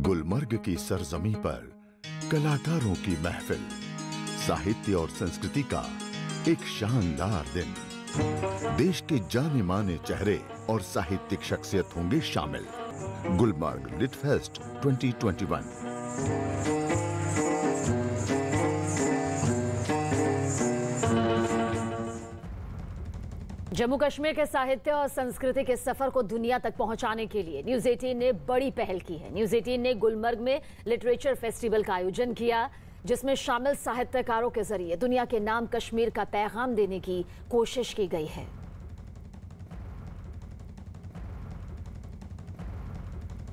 गुलमर्ग की सरजमी पर कलाकारों की महफिल, साहित्य और संस्कृति का एक शानदार दिन। देश के जाने माने चेहरे और साहित्यिक शख्सियत होंगे शामिल। Gulmarg lit fest 2021। जम्मू कश्मीर के साहित्य और संस्कृति के सफर को दुनिया तक पहुंचाने के लिए न्यूज़ 18 ने बड़ी पहल की है। न्यूज़ 18 ने गुलमर्ग में लिटरेचर फेस्टिवल का आयोजन किया, जिसमें शामिल साहित्यकारों के जरिए दुनिया के नाम कश्मीर का पैगाम देने की कोशिश की गई है।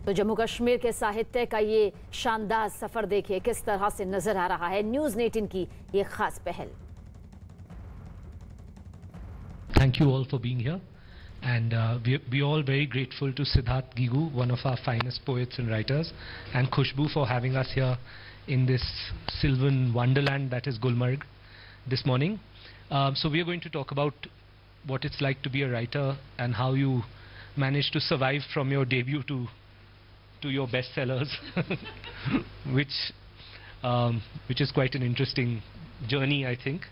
तो जम्मू कश्मीर के साहित्य का ये शानदार सफर देखिए किस तरह से नजर आ रहा है न्यूज़ 18 की ये खास पहल। Thank you all for being here, and we all very grateful to Siddharth Gigu, one of our finest poets and writers, and Khushbu for having us here in this sylvan wonderland that is Gulmarg this morning. So we are going to talk about what it's like to be a writer and how you managed to survive from your debut to your bestsellers, which is quite an interesting journey, I think.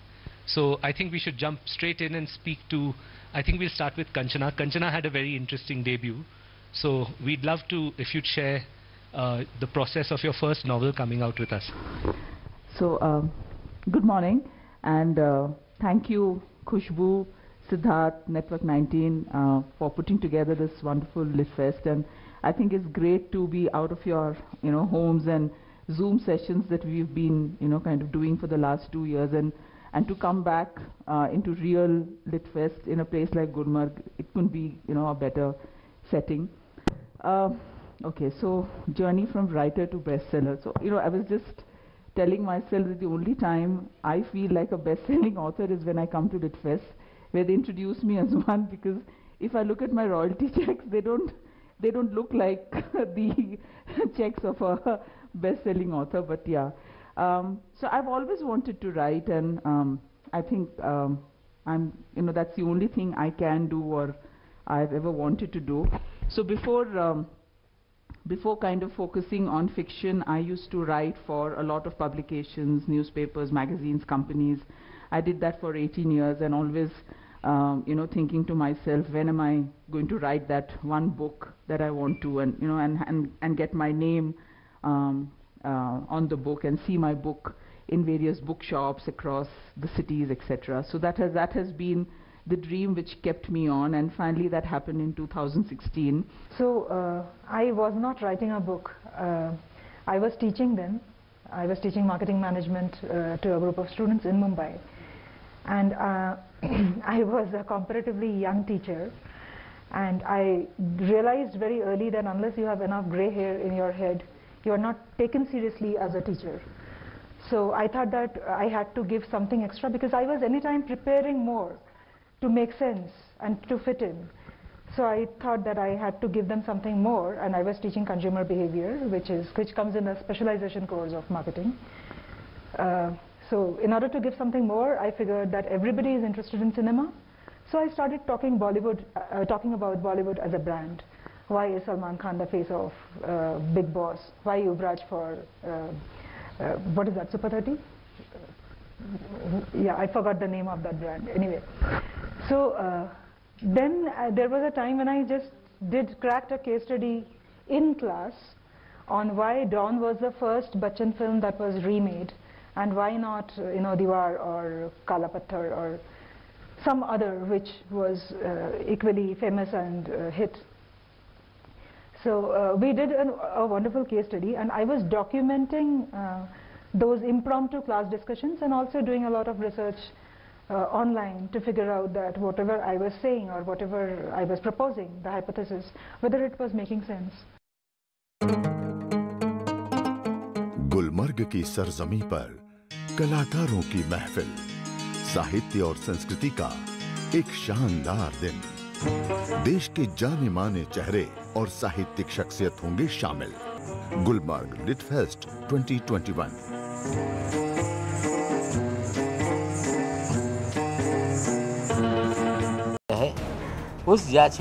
So I think we should jump straight in and speak to, I think we'll start with Kanchana. Kanchana had a very interesting debut. So we'd love to, if you'd share the process of your first novel coming out with us. So good morning, and thank you Khushbu, Siddharth, Network 19 for putting together this wonderful Lit Fest. And I think it's great to be out of your homes and Zoom sessions that we've been kind of doing for the last 2 years, and to come back into real Lit Fest in a place like Gulmarg. It couldn't be a better setting. Okay, so journey from writer to bestseller. So I was just telling myself that the only time I feel like a best-selling author is when I come to Lit Fest, where they introduce me as one, because if I look at my royalty checks, they don't look like the checks of a best-selling author. But yeah. So I've always wanted to write, and I think that's the only thing I can do or I've ever wanted to do. So before kind of focusing on fiction, I used to write for a lot of publications, newspapers, magazines, companies. I did that for 18 years, and always thinking to myself, when am I going to write that one book that I want to, and get my name on the book and see my book in various bookshops across the cities, etc. So that has been the dream which kept me on, and finally that happened in 2016. So I was not writing a book. I was teaching then. I was teaching marketing management to a group of students in Mumbai, and I was a comparatively young teacher, and I realized very early that unless you have enough gray hair in your head, you are not taken seriously as a teacher. So I thought that I had to give something extra, because I was anytime preparing more to make sense and to fit in. So I thought that I had to give them something more, and I was teaching consumer behavior, which comes in a specialization course of marketing. So in order to give something more, I figured that everybody is interested in cinema. So I started talking about Bollywood as a brand. Why is Salman Khan the face of Big Boss? Why Yuvraj for, what is that, Super 30? Yeah, I forgot the name of that brand. Anyway, so then there was a time when I just cracked a case study in class on why Dawn was the first Bachchan film that was remade, and why not Diwar or Kala Patthar or some other which was equally famous and hit. So we did a wonderful case study, and I was documenting those impromptu class discussions, and also doing a lot of research online to figure out that whatever I was saying or whatever I was proposing, the hypothesis, whether it was making sense. Gulmarg की सरजमी पर कलाकारों की महफिल, साहित्य और संस्कृति का एक शानदार दिन। देश के जाने माने चेहरे और साहित्यिक शख्सियत होंगे शामिल। Gulmarg lit fest 2021। उस जांच